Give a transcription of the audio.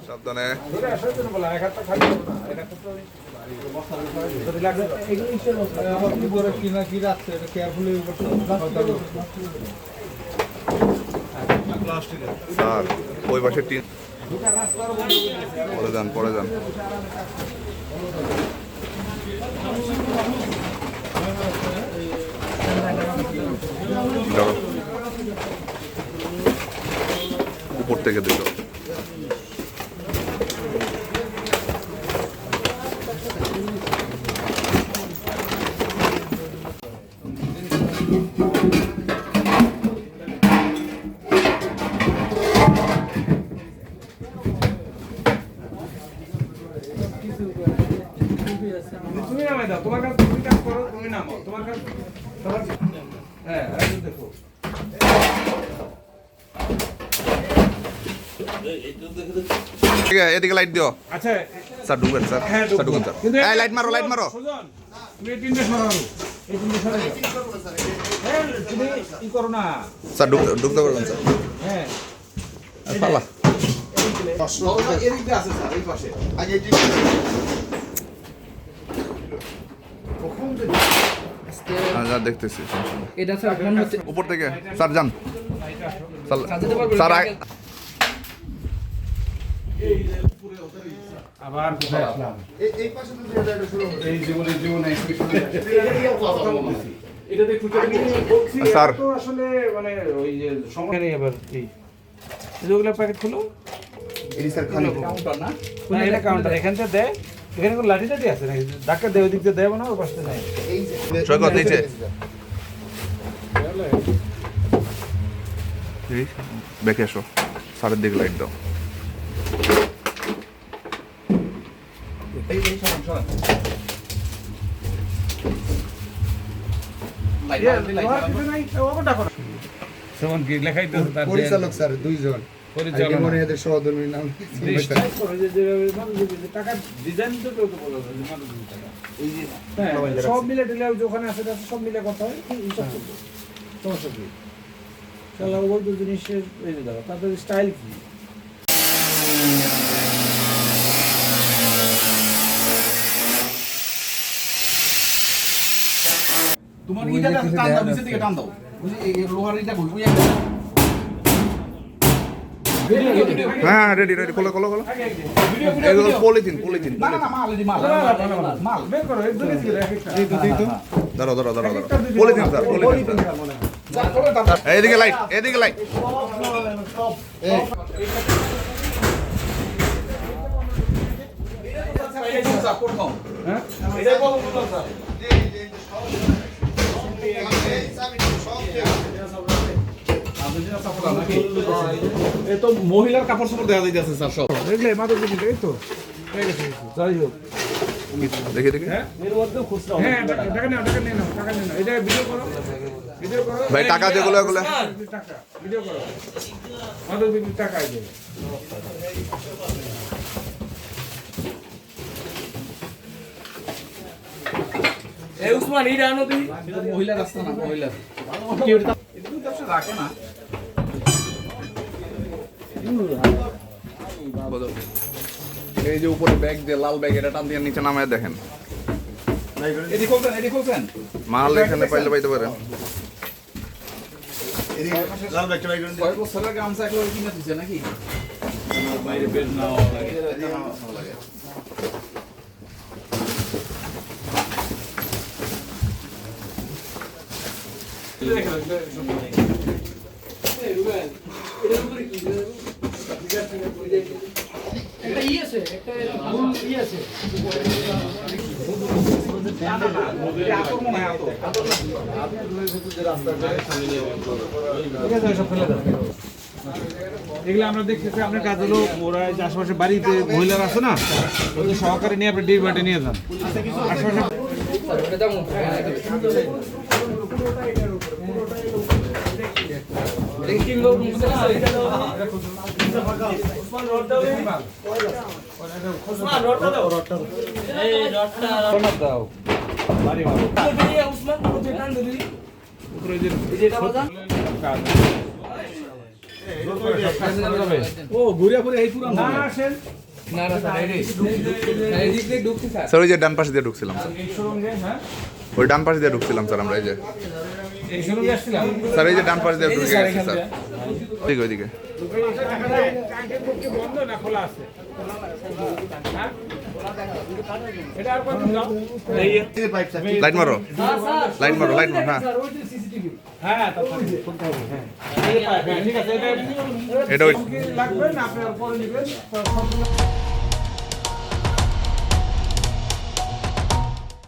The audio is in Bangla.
সাবধানে স্যার ওই পাশে টিন পরে যান উপর থেকে দিল তুমি নামে দাও, তোমার কাছে তুমি কাজ করো, তুমি নামো, তোমার কাছে তোমার হ্যাঁ এই দেখো ঠিক আছে এদিকে লাইট দিও আচ্ছা স্যার ঢুকবেন স্যার স্যার ঢুকবেন স্যার এই লাইট মারো সুজন তুমি এই তিনটে সরাও এই তিনটে সরাও হ্যাঁ তুমি কি করো না স্যার ঢুকতে পারবেন স্যার হ্যাঁ পালা এদিকে আছে স্যার এই পাশে আগে এটি যা দেখতেছি এটা স্যার মনে হচ্ছে উপর থেকে স্যার যান স্যার আবার কোথায় আসলাম এই পাশে তো এটা শুরু হলো এই জীবনে এটাতে একটু বলছি স্যার। তো আসলে মানে ওই যে সময় নেই এবার এই যেগুলো প্যাকেট খুলো এই স্যার খালি কাউন্টার না না এটা কাউন্টার এখানটা দেয় এখানে কোনো লাঠি টাঠি আছে নাকি ধাক্কা দেয় ওই দিক দিয়ে দেবো না ওর পাশে নাই এই যে সৈকত নিচে দেখে এসো স্যারের দিকে লাইট দাও এই সরান সেমন কি লেখাই তো তার পরিচালক স্যার দুইজন পরিচালক মনে এদের সহধর্মীর নাম টাকা ডিজাইন তো কেউ তো বলো সব মিলে টিলে ওখানে আছে সব মিলে কথা হয় সমস্যা কি তাহলে ওই দু জিনিসের দাও তাদের স্টাইল কি তোমার ইটা টান দাও নিচের দিকে টান দাও বুঝি এই লোহার ইটা ঘুরবো একটা হ্যাঁ রেডি খোলো এগুলো পলিথিন না মাল বের করো একদম কি একটা দাঁড়াও পলিথিন স্যার পলিথিন এদিকে লাইট সাপোর্ট নাও হ্যাঁ এটাই বলো স্যার এই তো মহিলার কাপড় চোপড় দেখা যাইতেছে স্যার সব দেখলে মাদক জিনিস এই তো হয়ে গেছে যাই হোক দেখে হ্যাঁ এর মধ্যে খুচরা হ্যাঁ টাকা নাও এটা ভিডিও করো ভাই টাকা যেগুলো এগুলো টাকা ভিডিও করো মাদক বিক্রির টাকা আইবে এই উসমান এই রানো তুই মহিলা রাস্তা না মহিলা কি এটা তো ব্যবসা রাখে না এই যে উপরে ব্যাগ দিয়ে লাল ব্যাগ এটা টান দিয়ে নিচে নামায় দেখেন এদিকে খোলছেন মাল এখানে পাইতে পারেন লাল ব্যাগটা বাইরে কয় বছরের গামছা একবার কিনে দিছে নাকি বাইরে বের নাও লাগে একটা ই আছে একটা মূল ই আছে এগুলো আমরা দেখতেছি আপনার কাজ হলো ওরা যে আশেপাশে বাড়িতে মহিলারা আছে না ওদের সহকারে নিয়ে আপনি ডিবাটে নিয়ে যান আশেপাশে দাও বাড়ি মারো উপরে যে এটা বাজান ও ঘুরে ঘুরে এই পুরো না আসেন না না স্যার এই দিক দিয়ে ঢুকছি স্যার স্যার ওই যে ডান পাশে দিয়ে ঢুকছিলাম স্যার এই শোরুমে হ্যাঁ ওই ডান পাশে দিয়ে ঢুকছিলাম স্যার আমরা এই যে এই শোরুমে আসছিলাম স্যার এই যে ডান পাশে দিয়ে ঢুকে গেছি স্যার ঠিক ওইদিকে ট্যাঙ্কের মুখ কি বন্ধ না খোলা আছে হ্যাঁ এটা আর কত দাও এই যে পাইপ স্যার লাইট মারো লাইট মারো হ্যাঁ স্যার ওই যে সিসিটিভি হ্যাঁ তা শুনতে হবে হ্যাঁ এই পাইপ, হ্যাঁ, ঠিক আছে এটা এটা ওই কি লাগবে না আপনি আর পরে নেবেন